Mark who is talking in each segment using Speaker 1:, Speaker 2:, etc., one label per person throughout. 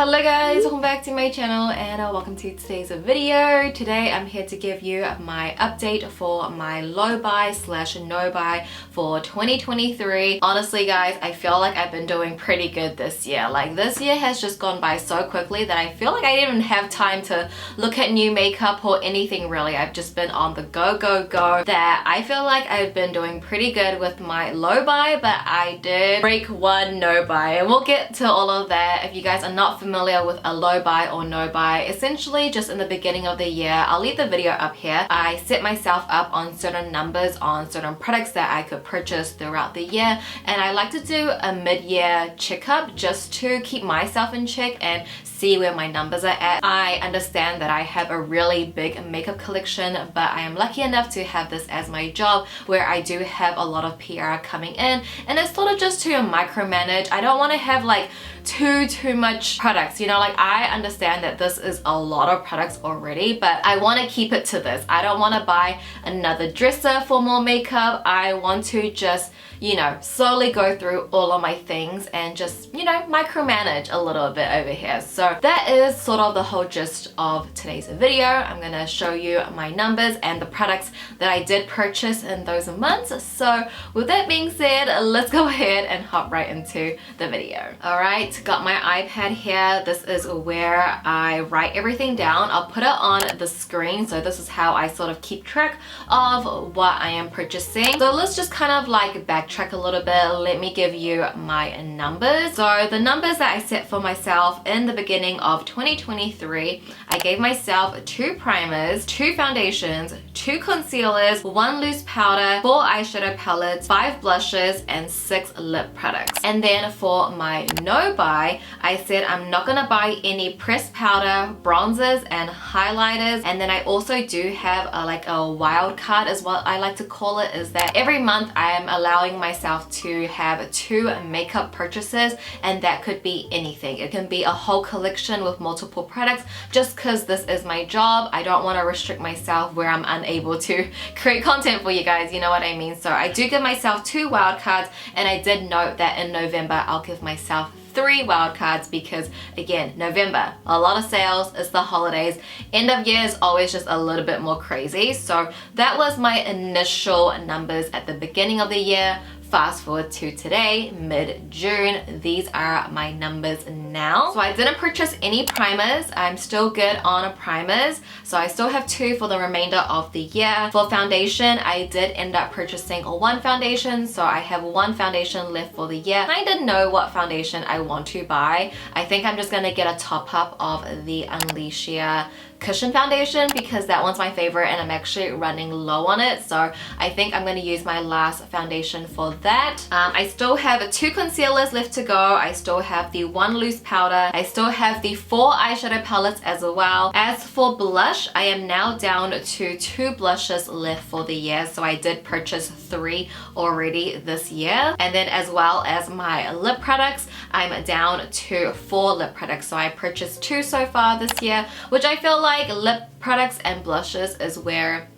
Speaker 1: Hello guys, welcome back to my channel and welcome to today's video. Today I'm here to give you my update for my low buy slash no buy for 2023. Honestly guys, I feel like I've been doing pretty good this year. Like this year has just gone by so quickly that I feel like I didn't even have time to look at new makeup or anything really. I've just been on the go that I feel like I've been doing pretty good with my low buy, but I did break one no buy and we'll get to all of that. If you guys are not familiar with a low buy or no buy, essentially just in the beginning of the year, I'll leave the video up here, I set myself up on certain numbers on certain products that I could purchase throughout the year, and I like to do a mid-year checkup just to keep myself in check and see where my numbers are at. I understand that I have a really big makeup collection, but I am lucky enough to have this as my job where I do have a lot of PR coming in, and it's sort of just to micromanage. I don't want to have like too much products, you know, like I understand that this is a lot of products already, but I want to keep it to this. I don't want to buy another dresser for more makeup. I want to just, you know, slowly go through all of my things and just, you know, micromanage a little bit over here. So that is sort of the whole gist of today's video. I'm gonna show you my numbers and the products that I did purchase in those months. So with that being said, let's go ahead and hop right into the video. Alright, got my iPad here. This is where I write everything down. I'll put it on the screen, so this is how I sort of keep track of what I am purchasing. So let's just kind of like backtrack a little bit. Let me give you my numbers. So the numbers that I set for myself in the beginning of 2023, I gave myself 2 primers, 2 foundations, 2 concealers, 1 loose powder, 4 eyeshadow palettes, 5 blushes, and 6 lip products. And then for my no buy, I said I'm not gonna buy any pressed powder, bronzers, and highlighters. And then I also do have like a wild card is what I like to call it, is that every month I am allowing myself to have 2 makeup purchases, and that could be anything. It can be a whole collection with multiple products. Just because this is my job, I don't want to restrict myself where I'm unable to create content for you guys, you know what I mean? So I do give myself 2 wild cards, and I did note that in November I'll give myself 3 wild cards because again, November, a lot of sales, it's the holidays, end of year is always just a little bit more crazy. So that was my initial numbers at the beginning of the year. Fast forward to today, mid-June, these are my numbers now. So I didn't purchase any primers. I'm still good on primers. So I still have 2 for the remainder of the year. For foundation, I did end up purchasing 1 foundation. So I have 1 foundation left for the year. I didn't know what foundation I want to buy. I think I'm just gonna get a top up of the Unleashia cushion foundation because that one's my favorite and I'm actually running low on it, so I think I'm going to use my last foundation for that. I still have 2 concealers left to go. I still have the 1 loose powder. I still have the 4 eyeshadow palettes as well. As for blush, I am now down to 2 blushes left for the year, so I did purchase 3 already this year. And then as well as my lip products, I'm down to 4 lip products, so I purchased 2 so far this year, which I feel like lip products and blushes is where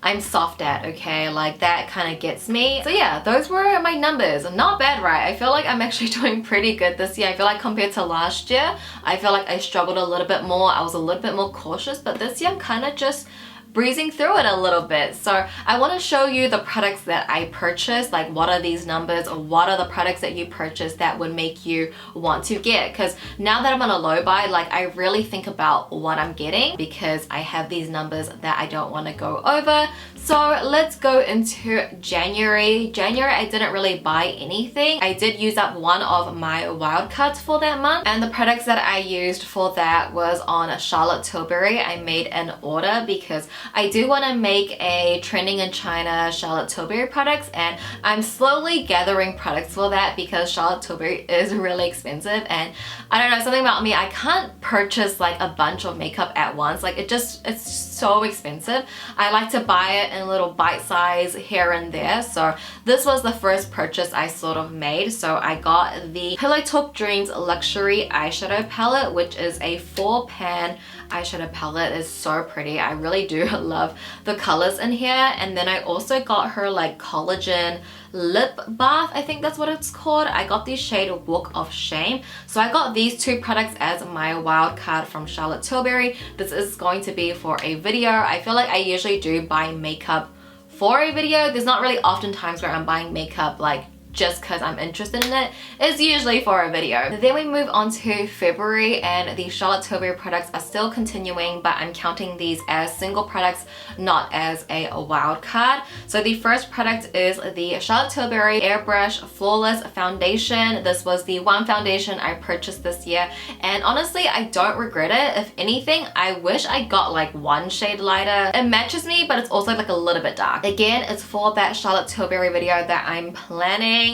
Speaker 1: I'm soft at, okay? Like that kind of gets me. So yeah, those were my numbers. Not bad, right? I feel like I'm actually doing pretty good this year. I feel like compared to last year, I feel like I struggled a little bit more. I was a little bit more cautious, but this year I'm kind of just breezing through it a little bit. So I want to show you the products that I purchased, like what are these numbers, or what are the products that you purchased that would make you want to get, because now that I'm on a low buy, like I really think about what I'm getting because I have these numbers that I don't want to go over. So let's go into January. January, I didn't really buy anything. I did use up 1 of my wild cards for that month, and the products that I used for that was on Charlotte Tilbury. I made an order because I do want to make a trending in China Charlotte Tilbury products, and I'm slowly gathering products for that because Charlotte Tilbury is really expensive, and I don't know, something about me, I can't purchase like a bunch of makeup at once. Like it's so expensive. I like to buy it in little bite size here and there. So this was the first purchase I sort of made. So I got the Pillow Talk Dreams Luxury Eyeshadow Palette, which is a 4-pan eyeshadow palette. It's so pretty. I really do love the colors in here. And then I also got her like collagen lip bath, I think that's what it's called. I got the shade Walk of Shame. So I got these two products as my wild card from Charlotte Tilbury. This is going to be for a video. I feel like I usually do buy makeup for a video. There's not really often times where I'm buying makeup like just because I'm interested in it. It's usually for a video. Then we move on to February, and the Charlotte Tilbury products are still continuing, but I'm counting these as single products, not as a wild card. So the first product is the Charlotte Tilbury Airbrush Flawless Foundation. This was the one foundation I purchased this year, and honestly I don't regret it. If anything, I wish I got like one shade lighter. It matches me, but it's also like a little bit dark. Again, it's for that Charlotte Tilbury video that I'm planning.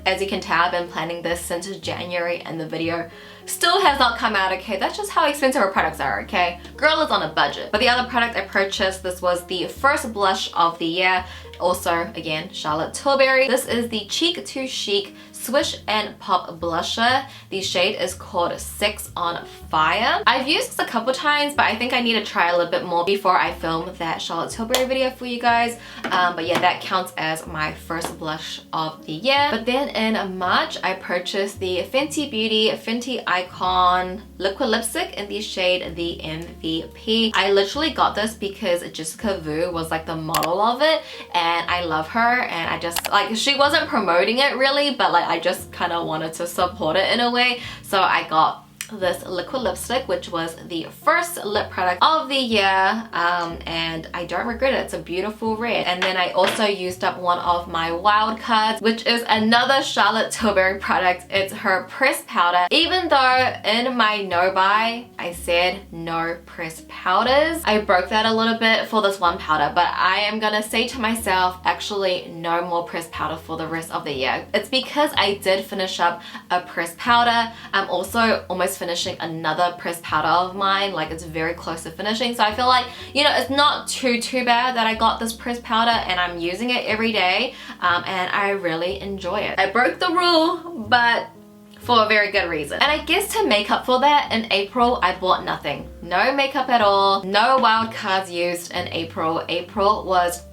Speaker 1: As you can tell, I've been planning this since January and the video still has not come out, okay? That's just how expensive our products are, okay? Girl is on a budget. But the other product I purchased, this was the first blush of the year. Also, again, Charlotte Tilbury. This is the Cheek to Chic Swish and Pop Blusher. The shade is called Sex on Fire. I've used this a couple times, but I think I need to try a little bit more before I film that Charlotte Tilbury video for you guys. But yeah, that counts as my first blush of the year. But then in March, I purchased the Fenty Beauty Fenty Icon Liquid Lipstick in the shade the MVP. I literally got this because Jessica Vu was like the model of it, and I love her, and I just like, she wasn't promoting it really, but like I just kind of wanted to support it in a way. So I got this liquid lipstick, which was the first lip product of the year, and I don't regret it. It's a beautiful red. And then I also used up one of my wild cards, which is another Charlotte Tilbury product. It's her pressed powder. Even though in my no buy I said no pressed powders, I broke that a little bit for this one powder, but I am gonna say to myself, actually no more pressed powder for the rest of the year. It's because I did finish up a pressed powder. I'm also almost finishing another pressed powder of mine, like it's very close to finishing. So I feel like, you know, it's not too bad that I got this pressed powder and I'm using it every day, and I really enjoy it. I broke the rule, but for a very good reason. And I guess to make up for that, in April I bought nothing. No makeup at all, no wild cards used in April. April was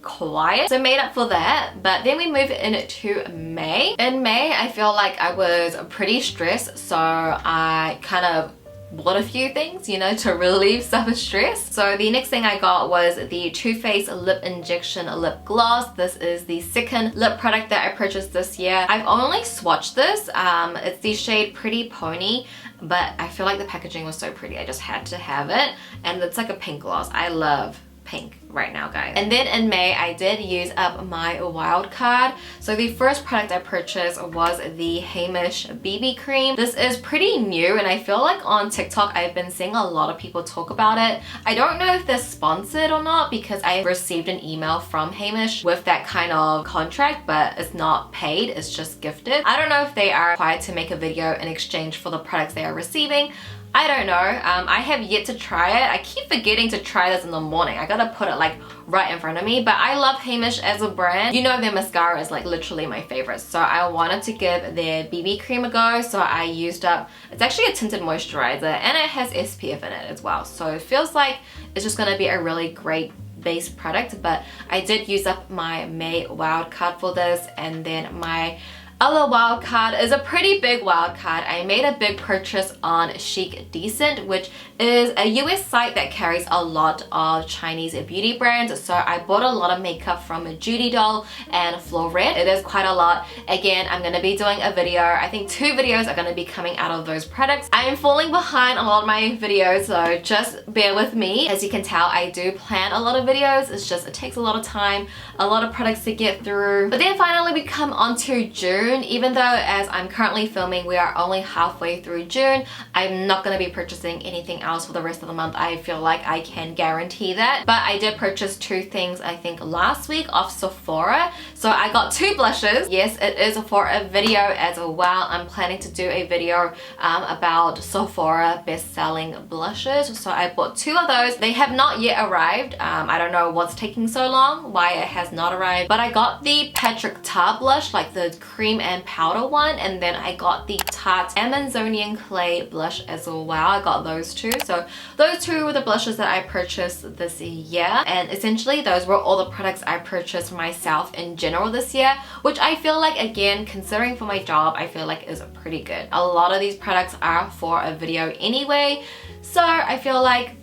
Speaker 1: quiet, so made up for that. But then we move into May. In May, I feel like I was pretty stressed, so I kind of bought a few things, you know, to relieve some stress. So the next thing I got was the Too Faced Lip Injection Lip Gloss. This is the second lip product that I purchased this year. I've only swatched this. It's the shade Pretty Pony, but I feel like the packaging was so pretty, I just had to have it. And it's like a pink gloss. I love pink right now, guys. And then in May, I did use up my wild card. So the first product I purchased was the Hamish BB cream. This is pretty new, and I feel like on TikTok I've been seeing a lot of people talk about it. I don't know if they're sponsored or not, because I received an email from Hamish with that kind of contract, but it's not paid, it's just gifted. I don't know if they are required to make a video in exchange for the products they are receiving. I don't know. I have yet to try it. I keep forgetting to try this in the morning. I gotta put it like right in front of me, but I love Hamish as a brand. You know, their mascara is like literally my favorite, so I wanted to give their BB cream a go. So I used up, it's actually a tinted moisturizer, and it has SPF in it as well, so it feels like it's just gonna be a really great base product. But I did use up my May wild card for this, and then my other wild card is a pretty big wild card. I made a big purchase on Chic Decent, which is a US site that carries a lot of Chinese beauty brands. So I bought a lot of makeup from JUDY doll and Florette. It is quite a lot. Again, I'm gonna be doing a video. I think 2 videos are gonna be coming out of those products. I am falling behind a lot of my videos, so just bear with me. As you can tell, I do plan a lot of videos. It's just, it takes a lot of time, a lot of products to get through. But then finally we come on to June. Even though as I'm currently filming, we are only halfway through June, I'm not going to be purchasing anything else for the rest of the month. I feel like I can guarantee that. But I did purchase 2 things, I think last week off Sephora. So I got 2 blushes. Yes, it is for a video as well. I'm planning to do a video about Sephora best-selling blushes. So I bought 2 of those. They have not yet arrived. I don't know what's taking so long, why it has not arrived. But I got the Patrick Ta blush, like the cream cream and powder one, and then I got the Tarte Amazonian Clay blush as well. I got those two. So those two were the blushes that I purchased this year, and essentially those were all the products I purchased for myself in general this year, which I feel like, again, considering for my job, I feel like is pretty good. A lot of these products are for a video anyway, so I feel like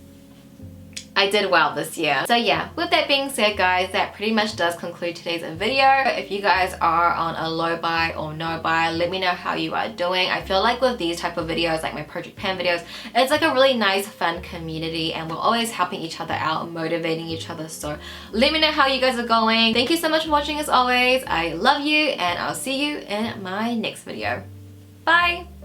Speaker 1: I did well this year. So yeah, with that being said, guys, that pretty much does conclude today's video. If you guys are on a low buy or no buy, let me know how you are doing. I feel like with these type of videos, like my project pan videos, it's like a really nice fun community, and we're always helping each other out, motivating each other. So let me know how you guys are going. Thank you so much for watching as always. I love you, and I'll see you in my next video. Bye!